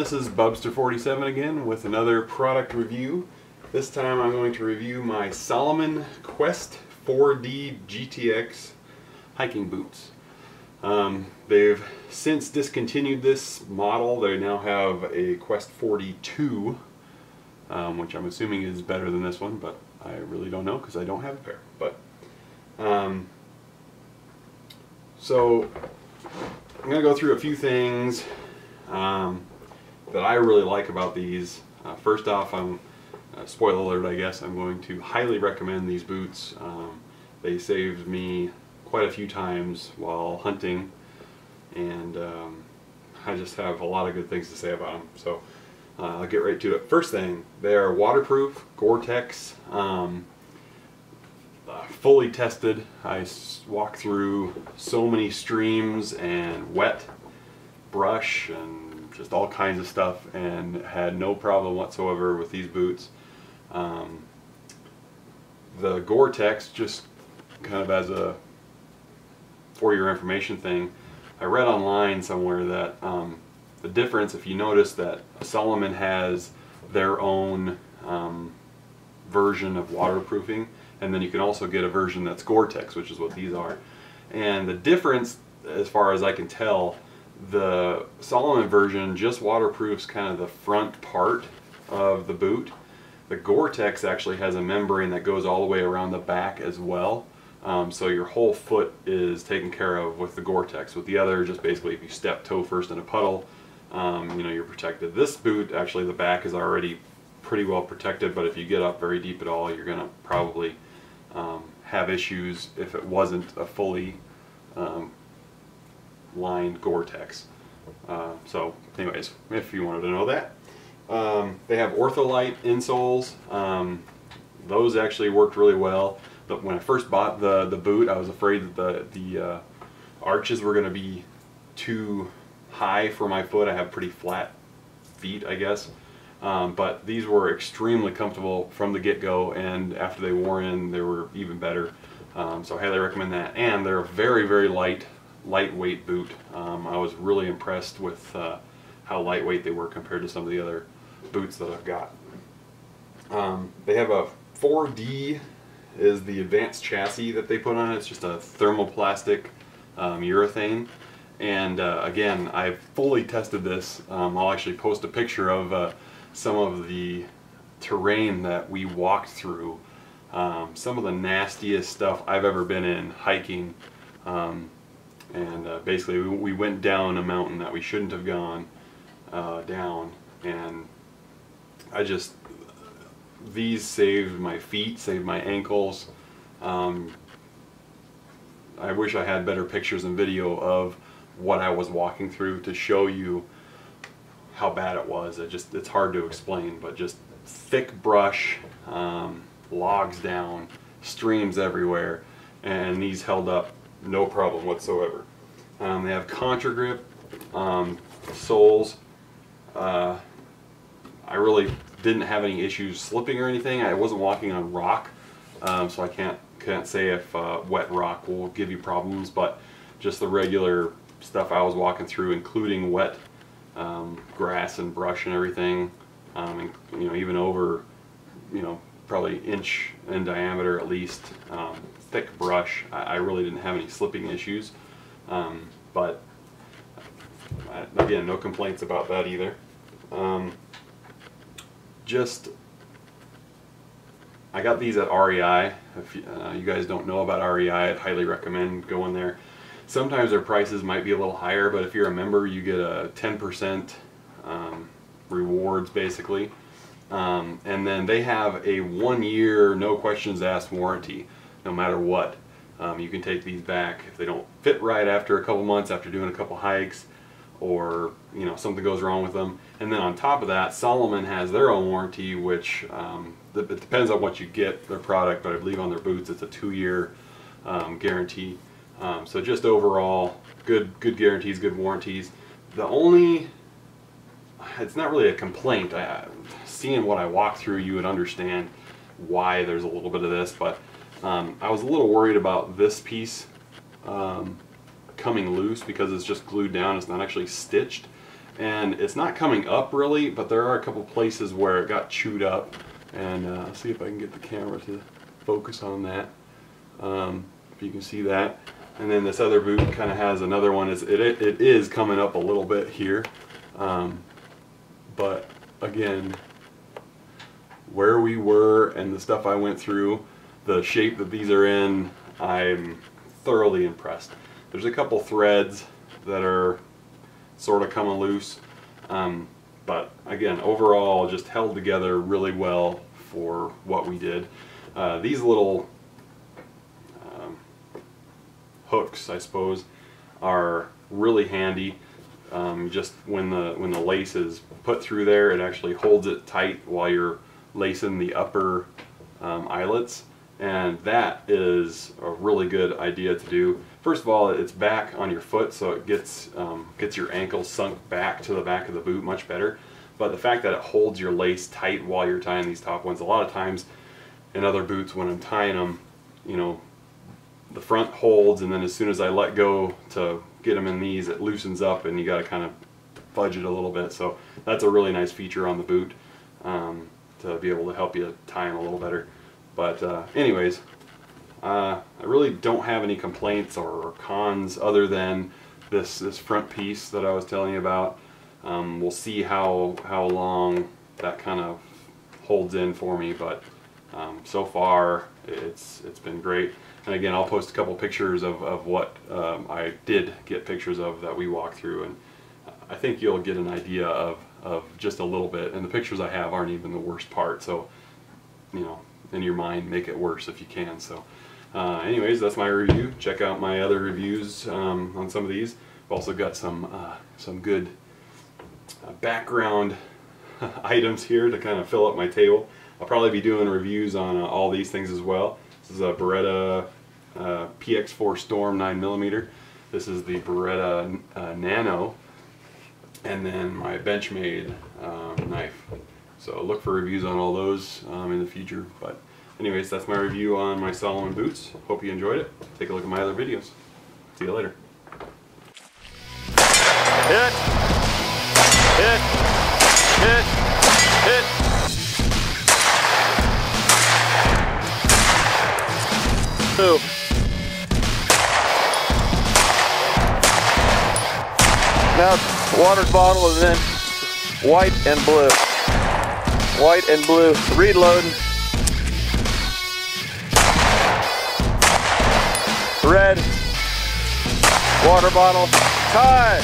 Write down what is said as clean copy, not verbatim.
this is Bubster47 again with another product review. This time I'm going to review my Salomon Quest 4D GTX hiking boots. They've since discontinued this model. They now have a Quest 42, which I'm assuming is better than this one, but I really don't know because I don't have a pair. But so I'm going to go through a few things that I really like about these. First off, spoiler alert, I guess, I'm going to highly recommend these boots. They saved me quite a few times while hunting, and I just have a lot of good things to say about them. So I'll get right to it. First thing, they are waterproof, Gore-Tex, fully tested. I walked through so many streams and wet brush and just all kinds of stuff and had no problem whatsoever with these boots. The Goretex, just kind of as a for your information thing, I read online somewhere that the difference, if you notice that Salomon has their own version of waterproofing, and then you can also get a version that's Gore-Tex, which is what these are. And the difference, as far as I can tell, the Salomon version just waterproofs kind of the front part of the boot. The Gore-Tex actually has a membrane that goes all the way around the back as well. So your whole foot is taken care of with the Gore-Tex. With the other, just basically if you step toe first in a puddle, you know, you're protected. This boot, actually the back is already pretty well protected, but if you get up very deep at all, you're going to probably have issues if it wasn't a fully lined Gore-Tex. So anyways, if you wanted to know that. They have Ortholite insoles. Those actually worked really well. But when I first bought the boot, I was afraid that the arches were going to be too high for my foot. I have pretty flat feet, I guess. But these were extremely comfortable from the get-go, and after they wore in, they were even better. So I highly recommend that. And they're a very, very lightweight boot. I was really impressed with how lightweight they were compared to some of the other boots that I've got. They have a 4D is the advanced chassis that they put on it. It's just a thermoplastic urethane. And again, I've fully tested this. I'll actually post a picture of some of the terrain that we walked through. Some of the nastiest stuff I've ever been in hiking. Basically we went down a mountain that we shouldn't have gone down, and these saved my feet, saved my ankles. I wish I had better pictures and video of what I was walking through to show you how bad it was. It's hard to explain, but just thick brush, logs down, streams everywhere, and these held up no problem whatsoever. They have Contra Grip soles. I really didn't have any issues slipping or anything. I wasn't walking on rock, so I can't say if wet rock will give you problems, but just the regular stuff I was walking through, including wet grass and brush and everything, and, you know, even over, you know, probably inch in diameter at least, thick brush, I really didn't have any slipping issues. But again, no complaints about that either. I got these at REI. If you guys don't know about REI, I'd highly recommend going there. Sometimes their prices might be a little higher, but if you're a member, you get a 10% rewards basically. And then they have a 1-year, no questions asked warranty, no matter what. You can take these back if they don't fit right after a couple months, after doing a couple hikes, or, you know, something goes wrong with them. And then on top of that, Salomon has their own warranty, which it depends on what you get, their product, but I believe on their boots it's a 2-year guarantee. So just overall, good guarantees, good warranties. It's not really a complaint. Seeing what I walked through, you would understand why there's a little bit of this, but I was a little worried about this piece coming loose because it's just glued down, it's not actually stitched. and it's not coming up really, but there are a couple places where it got chewed up. And see if I can get the camera to focus on that. If you can see that. And then this other boot kind of has another one. It is coming up a little bit here, but again, where we were and the stuff I went through, the shape that these are in, I'm thoroughly impressed. There's a couple threads that are sort of coming loose, but again, overall just held together really well for what we did. These little hooks, I suppose, are really handy. Just when the lace is put through there, it actually holds it tight while you're lacing the upper eyelets, and that is a really good idea to do. First of all, it's back on your foot, so it gets your ankle sunk back to the back of the boot much better. But the fact that it holds your lace tight while you're tying these top ones, a lot of times in other boots when I'm tying them, you know, the front holds, and then as soon as I let go to get them in these, it loosens up and you got to kind of fudge it a little bit. So that's a really nice feature on the boot, to be able to help you tie them a little better. But anyways, I really don't have any complaints or cons other than this front piece that I was telling you about. We'll see how long that kind of holds in for me, but so far it's been great. And again, I'll post a couple pictures of what I did get pictures of that we walked through, and I think you'll get an idea of just a little bit. And the pictures I have aren't even the worst part, so you know, in your mind, make it worse if you can. So anyways, that's my review. Check out my other reviews on some of these. I've also got some good background items here to kind of fill up my table. I'll probably be doing reviews on all these things as well. This is a Beretta PX4 Storm 9mm. This is the Beretta Nano, and then my Benchmade knife. So look for reviews on all those in the future. But anyways, that's my review on my Salomon boots. Hope you enjoyed it. Take a look at my other videos. See you later. Hit! Hit! Hit! Hit! Two. Now water bottle and then white and blue. White and blue. Reload. Red. Water bottle. Tie.